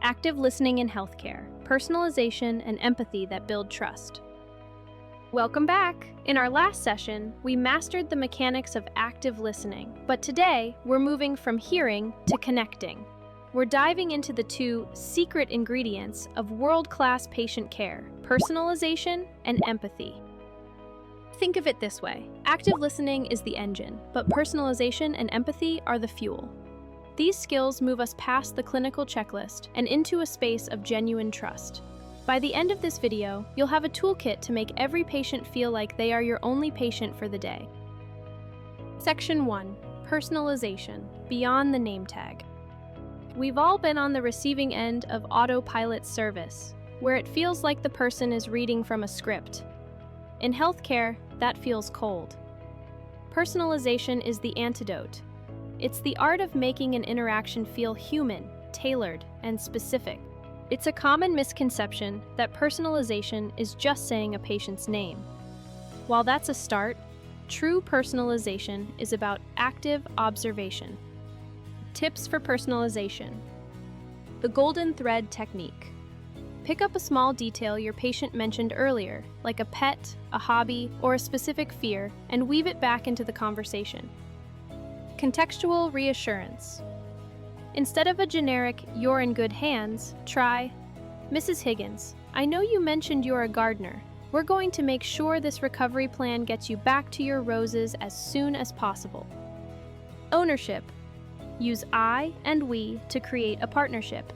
Active listening in healthcare, personalization and empathy that build trust. Welcome back! In our last session, we mastered the mechanics of active listening, but today we're moving from hearing to connecting. We're diving into the two secret ingredients of world-class patient care, personalization and empathy. Think of it this way: active listening is the engine, but personalization and empathy are the fuel. These skills move us past the clinical checklist and into a space of genuine trust. By the end of this video, you'll have a toolkit to make every patient feel like they are your only patient for the day. Section 1. Personalization, beyond the name tag. We've all been on the receiving end of autopilot service, where it feels like the person is reading from a script. In healthcare, that feels cold. Personalization is the antidote. It's the art of making an interaction feel human, tailored, and specific. It's a common misconception that personalization is just saying a patient's name. While that's a start, true personalization is about active observation. Tips for personalization. The golden thread technique. Pick up a small detail your patient mentioned earlier, like a pet, a hobby, or a specific fear, and weave it back into the conversation. Contextual reassurance. Instead of a generic, "you're in good hands," try, "Mrs. Higgins, I know you mentioned you're a gardener. We're going to make sure this recovery plan gets you back to your roses as soon as possible." Ownership. Use I and we to create a partnership.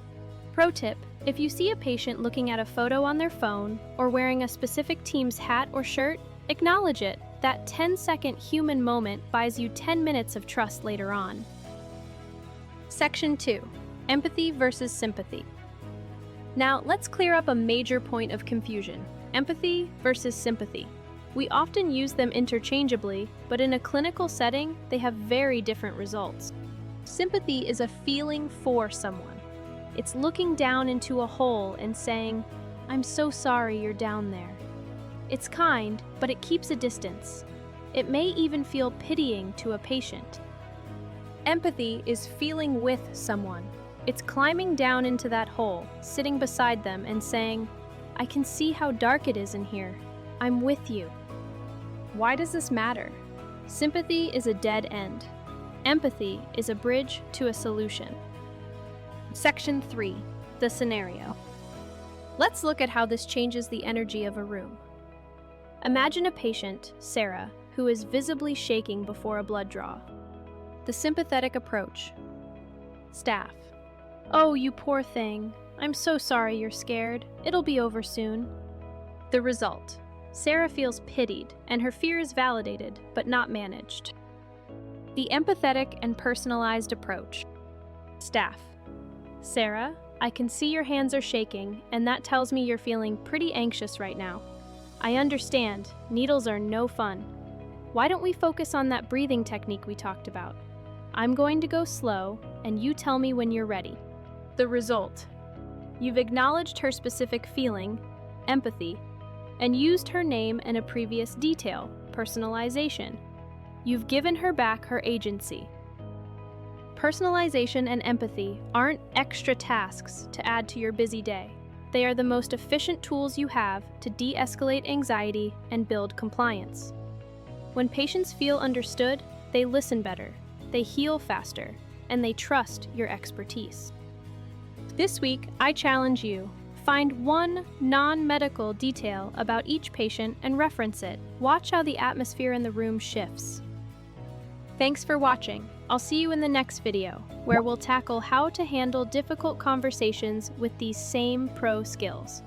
Pro tip: if you see a patient looking at a photo on their phone or wearing a specific team's hat or shirt, acknowledge it. That 10-second human moment buys you 10 minutes of trust later on. Section 2. Empathy versus sympathy. Now, let's clear up a major point of confusion: empathy versus sympathy. We often use them interchangeably, but in a clinical setting, they have very different results. Sympathy is a feeling for someone. It's looking down into a hole and saying, "I'm so sorry you're down there." It's kind, but it keeps a distance. It may even feel pitying to a patient. Empathy is feeling with someone. It's climbing down into that hole, sitting beside them and saying, "I can see how dark it is in here. I'm with you." Why does this matter? Sympathy is a dead end. Empathy is a bridge to a solution. Section 3. The scenario. Let's look at how this changes the energy of a room. Imagine a patient, Sarah, who is visibly shaking before a blood draw. The sympathetic approach. Staff. "Oh, you poor thing. I'm so sorry you're scared. It'll be over soon." The result. Sarah feels pitied, and her fear is validated, but not managed. The empathetic and personalized approach. Staff. "Sarah, I can see your hands are shaking, and that tells me you're feeling pretty anxious right now. I understand, needles are no fun. Why don't we focus on that breathing technique we talked about? I'm going to go slow, and you tell me when you're ready." The result. You've acknowledged her specific feeling, empathy, and used her name and a previous detail, personalization. You've given her back her agency. Personalization and empathy aren't extra tasks to add to your busy day. They are the most efficient tools you have to de-escalate anxiety and build compliance. When patients feel understood, they listen better, they heal faster, and they trust your expertise. This week, I challenge you. Find one non-medical detail about each patient and reference it. Watch how the atmosphere in the room shifts. Thanks for watching. I'll see you in the next video, where we'll tackle how to handle difficult conversations with these same pro skills.